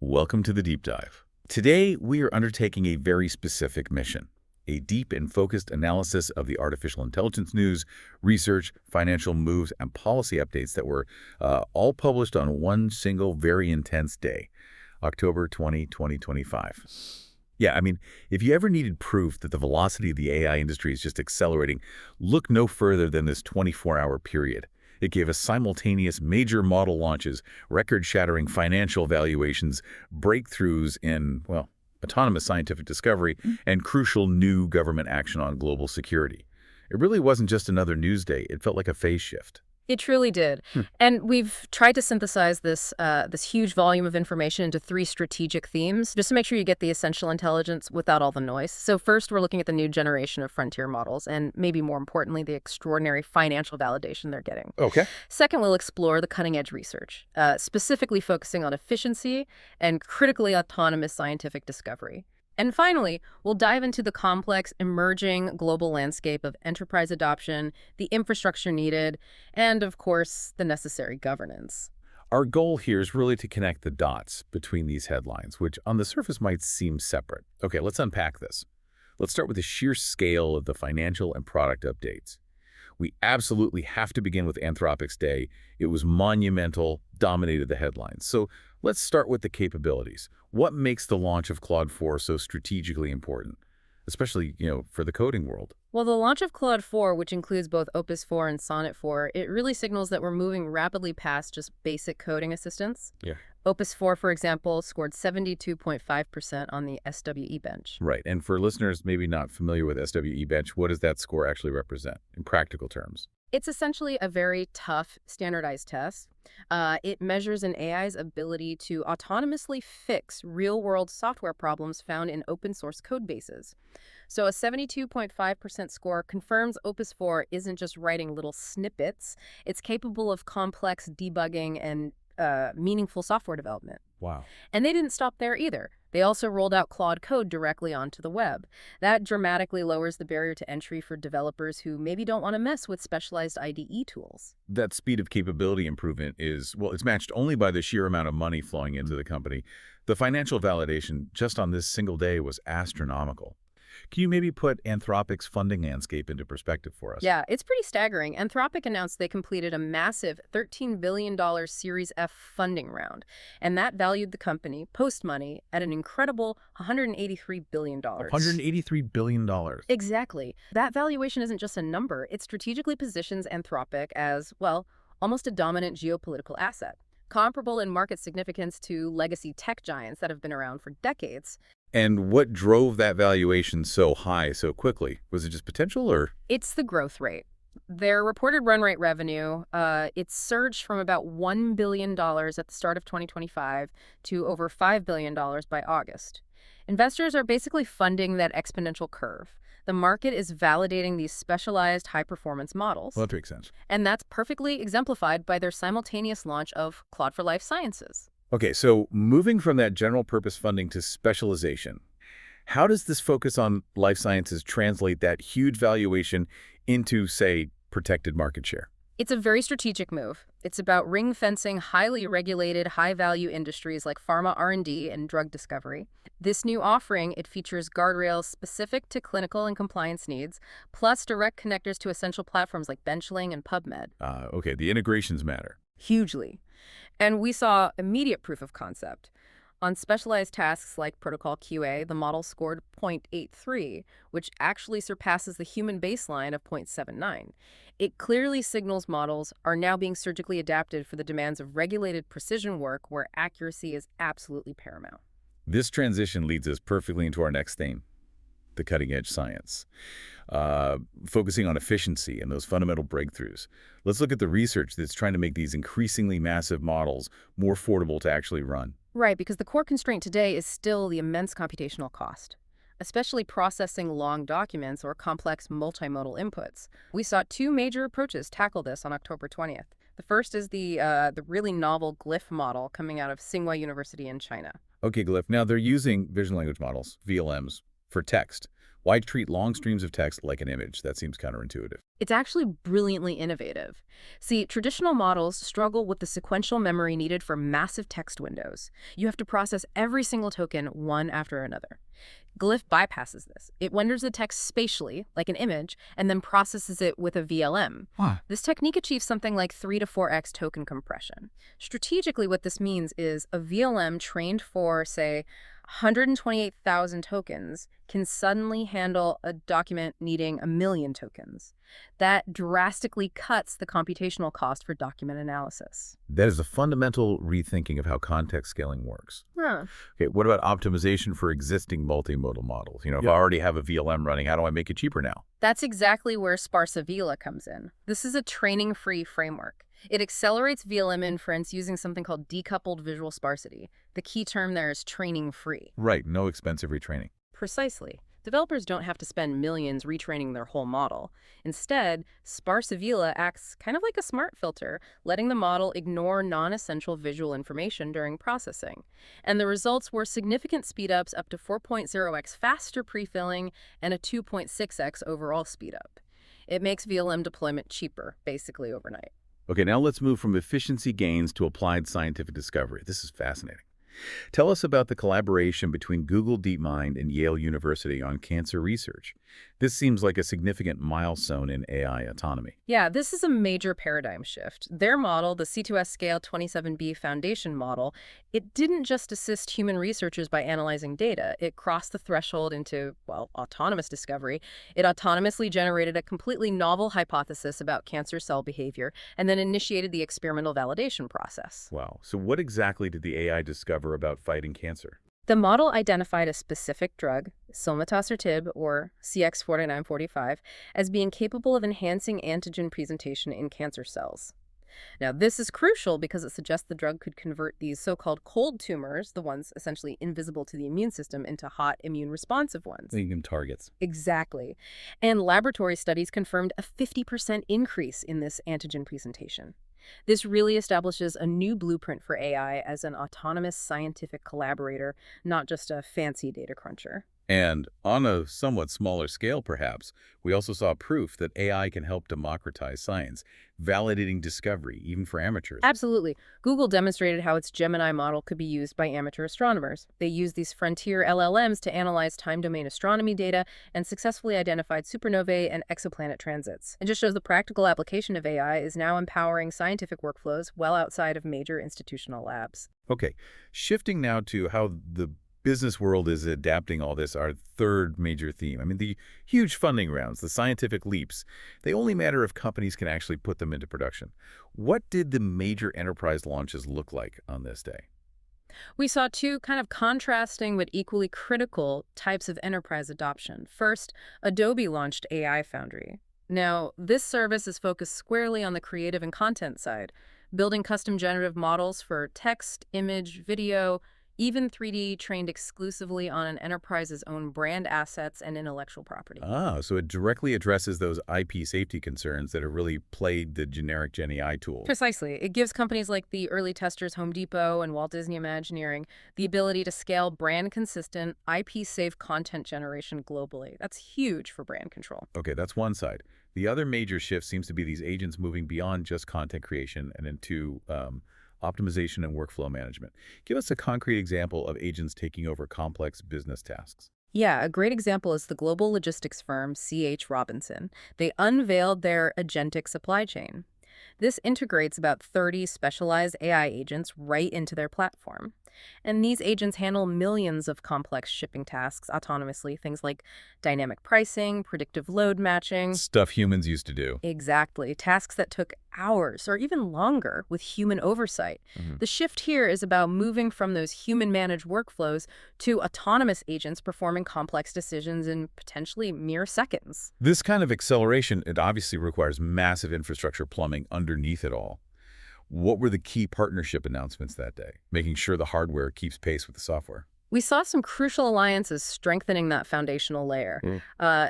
Welcome to the Deep Dive. Today, we are undertaking a very specific mission, a deep and focused analysis of the artificial intelligence news, research, financial moves, and policy updates that were all published on one single very intense day, October 20, 2025. Yeah, if you ever needed proof that the velocity of the AI industry is just accelerating, look no further than this 24-hour period. It gave us simultaneous major model launches, record-shattering financial valuations, breakthroughs in, well, autonomous scientific discovery, and crucial new government action on global security. It really wasn't just another news day. It felt like a phase shift. It truly did. And we've tried to synthesize this huge volume of information into 3 strategic themes, just to make sure you get the essential intelligence without all the noise. So first, we're looking at the new generation of frontier models, and maybe more importantly, the extraordinary financial validation they're getting. Okay. Second, we'll explore the cutting-edge research, specifically focusing on efficiency and critically autonomous scientific discovery. And finally, we'll dive into the complex, emerging global landscape of enterprise adoption, the infrastructure needed, and, of course, the necessary governance. Our goal here is really to connect the dots between these headlines, which on the surface might seem separate. Okay, let's unpack this. Let's start with the sheer scale of the financial and product updates. We absolutely have to begin with Anthropic's day. It was monumental, dominated the headlines. So let's start with the capabilities. What makes the launch of Claude 4 so strategically important, especially, for the coding world? Well, the launch of Claude 4, which includes both Opus 4 and Sonnet 4, it really signals that we're moving rapidly past just basic coding assistance. Yeah. Opus 4, for example, scored 72.5% on the SWE bench. Right. And for listeners maybe not familiar with SWE bench, what does that score actually represent in practical terms? It's essentially a very tough, standardized test. It measures an AI's ability to autonomously fix real-world software problems found in open-source code bases. So a 72.5% score confirms Opus 4 isn't just writing little snippets. It's capable of complex debugging and meaningful software development. Wow. And they didn't stop there either. They also rolled out Claude Code directly onto the web. That dramatically lowers the barrier to entry for developers who maybe don't want to mess with specialized IDE tools. That speed of capability improvement is, well, it's matched only by the sheer amount of money flowing into the company. The financial validation just on this single day was astronomical. Can you maybe put Anthropic's funding landscape into perspective for us? Yeah, it's pretty staggering. Anthropic announced they completed a massive $13 billion Series F funding round, and that valued the company, post-money, at an incredible $183 billion. $183 billion. Exactly. That valuation isn't just a number. It strategically positions Anthropic as, well, almost a dominant geopolitical asset, comparable in market significance to legacy tech giants that have been around for decades. And what drove that valuation so high so quickly? Was it just potential or? It's the growth rate. Their reported run rate revenue, it surged from about $1 billion at the start of 2025 to over $5 billion by August. Investors are basically funding that exponential curve. The market is validating these specialized high-performance models. Well, that makes sense. And that's perfectly exemplified by their simultaneous launch of Claude for Life Sciences. Okay, so moving from that general purpose funding to specialization, how does this focus on life sciences translate that huge valuation into, say, protected market share? It's a very strategic move. It's about ring-fencing highly regulated, high-value industries like pharma R&D and drug discovery. This new offering, it features guardrails specific to clinical and compliance needs, plus direct connectors to essential platforms like Benchling and PubMed. Okay, the integrations matter. Hugely. And we saw immediate proof of concept. On specialized tasks like protocol QA, the model scored 0.83, which actually surpasses the human baseline of 0.79. It clearly signals models are now being surgically adapted for the demands of regulated precision work where accuracy is absolutely paramount. This transition leads us perfectly into our next theme, the cutting-edge science. Focusing on efficiency and those fundamental breakthroughs. Let's look at the research that's trying to make these increasingly massive models more affordable to actually run. Right, because the core constraint today is still the immense computational cost, especially processing long documents or complex multimodal inputs. We saw 2 major approaches tackle this on October 20th. The first is the really novel Glyph model coming out of Tsinghua University in China. Okay, Glyph. Now, they're using vision language models, VLMs, For text, why treat long streams of text like an image? That seems counterintuitive. It's actually brilliantly innovative. See, traditional models struggle with the sequential memory needed for massive text windows. You have to process every single token one after another. Glyph bypasses this. It renders the text spatially, like an image, and then processes it with a VLM. Huh. This technique achieves something like 3 to 4x token compression. Strategically, what this means is a VLM trained for, say, 128,000 tokens can suddenly handle a document needing a million tokens. That drastically cuts the computational cost for document analysis. That is a fundamental rethinking of how context scaling works. Huh. Okay, what about optimization for existing multimodal models? If I Yeah. already have a VLM running, how do I make it cheaper now? That's exactly where Sparsavila comes in. This is a training-free framework. It accelerates VLM inference using something called decoupled visual sparsity. The key term there is training-free. Right, no expensive retraining. Precisely. Developers don't have to spend millions retraining their whole model. Instead, Sparsavila acts kind of like a smart filter, letting the model ignore non-essential visual information during processing. And the results were significant speedups up to 4.0x faster prefilling and a 2.6x overall speedup. It makes VLM deployment cheaper, basically overnight. Okay, now let's move from efficiency gains to applied scientific discovery. This is fascinating. Tell us about the collaboration between Google DeepMind and Yale University on cancer research. This seems like a significant milestone in AI autonomy. Yeah, this is a major paradigm shift. Their model, the C2S scale 27B foundation model, it didn't just assist human researchers by analyzing data. It crossed the threshold into, well, autonomous discovery. It autonomously generated a completely novel hypothesis about cancer cell behavior and then initiated the experimental validation process. Wow. So what exactly did the AI discover about fighting cancer? The model identified a specific drug, silmatocertib, or CX-4945, as being capable of enhancing antigen presentation in cancer cells. Now, this is crucial because it suggests the drug could convert these so-called cold tumors, the ones essentially invisible to the immune system, into hot immune-responsive ones. Thinking targets. Exactly. And laboratory studies confirmed a 50% increase in this antigen presentation. This really establishes a new blueprint for AI as an autonomous scientific collaborator, not just a fancy data cruncher. And on a somewhat smaller scale, perhaps, we also saw proof that AI can help democratize science, validating discovery, even for amateurs. Absolutely. Google demonstrated how its Gemini model could be used by amateur astronomers. They used these frontier LLMs to analyze time-domain astronomy data and successfully identified supernovae and exoplanet transits. It just shows the practical application of AI is now empowering scientific workflows well outside of major institutional labs. Okay, shifting now to how the business world is adapting all this, our third major theme. I mean, the huge funding rounds, the scientific leaps, they only matter if companies can actually put them into production. What did the major enterprise launches look like on this day? We saw two kind of contrasting but equally critical types of enterprise adoption. First, Adobe launched AI Foundry. Now, this service is focused squarely on the creative and content side, building custom generative models for text, image, video, even 3D trained exclusively on an enterprise's own brand assets and intellectual property. Ah, so it directly addresses those IP safety concerns that have really plagued the generic Gen AI tools. Precisely. It gives companies like the early testers Home Depot and Walt Disney Imagineering the ability to scale brand-consistent, IP-safe content generation globally. That's huge for brand control. Okay, that's one side. The other major shift seems to be these agents moving beyond just content creation and into optimization and workflow management. Give us a concrete example of agents taking over complex business tasks. Yeah, a great example is the global logistics firm C.H. Robinson. They unveiled their agentic supply chain. This integrates about 30 specialized AI agents right into their platform. And these agents handle millions of complex shipping tasks autonomously, things like dynamic pricing, predictive load matching. Stuff humans used to do. Exactly. Tasks that took hours or even longer with human oversight. Mhm. The shift here is about moving from those human-managed workflows to autonomous agents performing complex decisions in potentially mere seconds. This kind of acceleration, it obviously requires massive infrastructure plumbing underneath it all. What were the key partnership announcements that day, making sure the hardware keeps pace with the software? We saw some crucial alliances strengthening that foundational layer. Mm.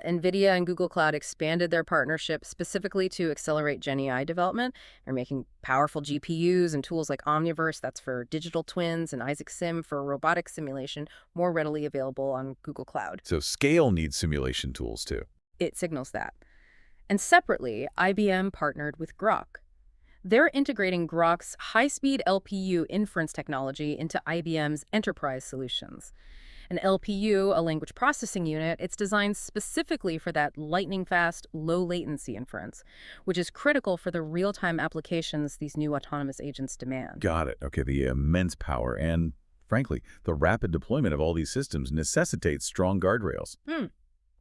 NVIDIA and Google Cloud expanded their partnership specifically to accelerate Gen AI development. They're making powerful GPUs and tools like Omniverse, that's for digital twins, and Isaac Sim for robotic simulation, more readily available on Google Cloud. So scale needs simulation tools too. It signals that. And separately, IBM partnered with Grok. They're integrating Grok's high-speed LPU inference technology into IBM's enterprise solutions. An LPU, a language processing unit, it's designed specifically for that lightning-fast, low-latency inference, which is critical for the real-time applications these new autonomous agents demand. Got it. Okay, the immense power and, frankly, the rapid deployment of all these systems necessitates strong guardrails. Hmm.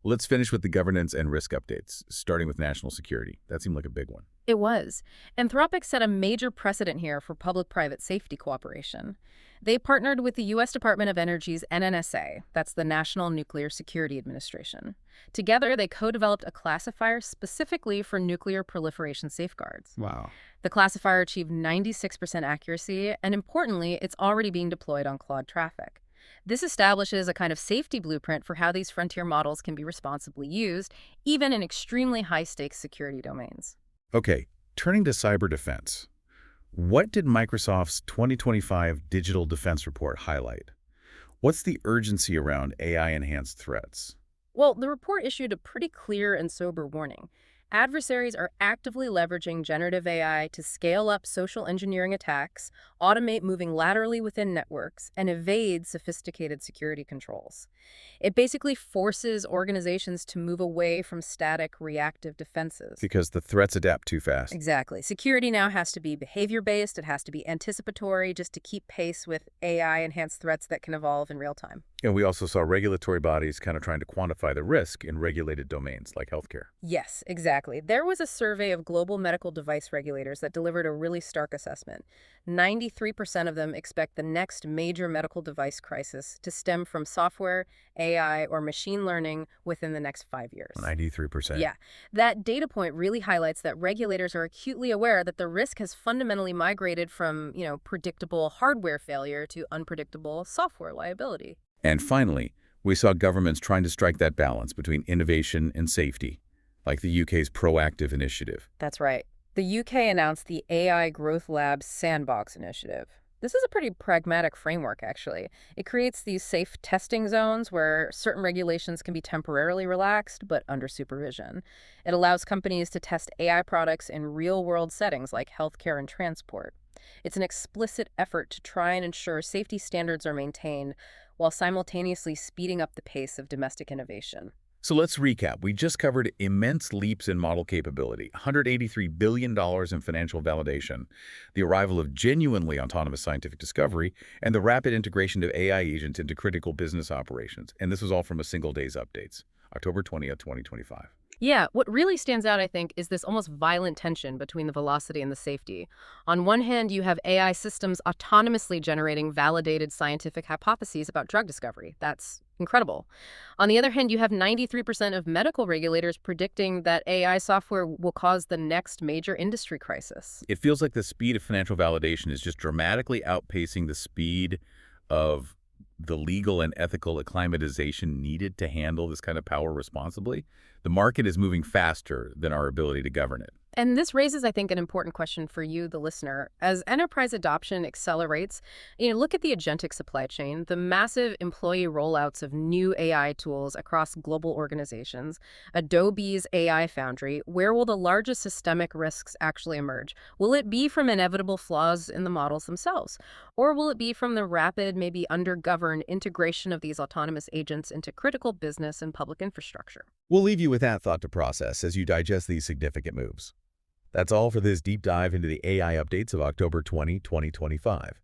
Let's finish with the governance and risk updates, starting with national security. That seemed like a big one. It was. Anthropic set a major precedent here for public-private safety cooperation. They partnered with the U.S. Department of Energy's NNSA, that's the National Nuclear Security Administration. Together, they co-developed a classifier specifically for nuclear proliferation safeguards. Wow. The classifier achieved 96% accuracy, and importantly, it's already being deployed on Claude traffic. This establishes a kind of safety blueprint for how these frontier models can be responsibly used, even in extremely high-stakes security domains. Okay, turning to cyber defense. What did Microsoft's 2025 Digital Defense Report highlight? What's the urgency around AI-enhanced threats? Well, the report issued a pretty clear and sober warning. Adversaries are actively leveraging generative AI to scale up social engineering attacks, automate moving laterally within networks, and evade sophisticated security controls. It basically forces organizations to move away from static, reactive defenses. Because the threats adapt too fast. Exactly. Security now has to be behavior-based, it has to be anticipatory, just to keep pace with AI-enhanced threats that can evolve in real time. And we also saw regulatory bodies kind of trying to quantify the risk in regulated domains like healthcare. Yes, exactly. There was a survey of global medical device regulators that delivered a really stark assessment. 93% of them expect the next major medical device crisis to stem from software, AI, or machine learning within the next 5 years. 93%. Yeah, that data point really highlights that regulators are acutely aware that the risk has fundamentally migrated from, predictable hardware failure to unpredictable software liability. And finally, we saw governments trying to strike that balance between innovation and safety, like the UK's Proactive initiative. That's right. The UK announced the AI Growth Lab's Sandbox initiative. This is a pretty pragmatic framework, actually. It creates these safe testing zones where certain regulations can be temporarily relaxed, but under supervision. It allows companies to test AI products in real-world settings like healthcare and transport. It's an explicit effort to try and ensure safety standards are maintained while simultaneously speeding up the pace of domestic innovation. So let's recap. We just covered immense leaps in model capability, $183 billion in financial validation, the arrival of genuinely autonomous scientific discovery, and the rapid integration of AI agents into critical business operations. And this was all from a single day's updates, October 20th, 2025. Yeah, what really stands out, I think, is this almost violent tension between the velocity and the safety. On one hand, you have AI systems autonomously generating validated scientific hypotheses about drug discovery. That's incredible. On the other hand, you have 93% of medical regulators predicting that AI software will cause the next major industry crisis. It feels like the speed of financial validation is just dramatically outpacing the speed of the legal and ethical acclimatization needed to handle this kind of power responsibly. The market is moving faster than our ability to govern it. And this raises, I think, an important question for you, the listener. As enterprise adoption accelerates, look at the agentic supply chain, the massive employee rollouts of new AI tools across global organizations, Adobe's AI Foundry. Where will the largest systemic risks actually emerge? Will it be from inevitable flaws in the models themselves? Or will it be from the rapid, maybe under-governed integration of these autonomous agents into critical business and public infrastructure? We'll leave you with that thought to process as you digest these significant moves. That's all for this deep dive into the AI updates of October 20, 2025.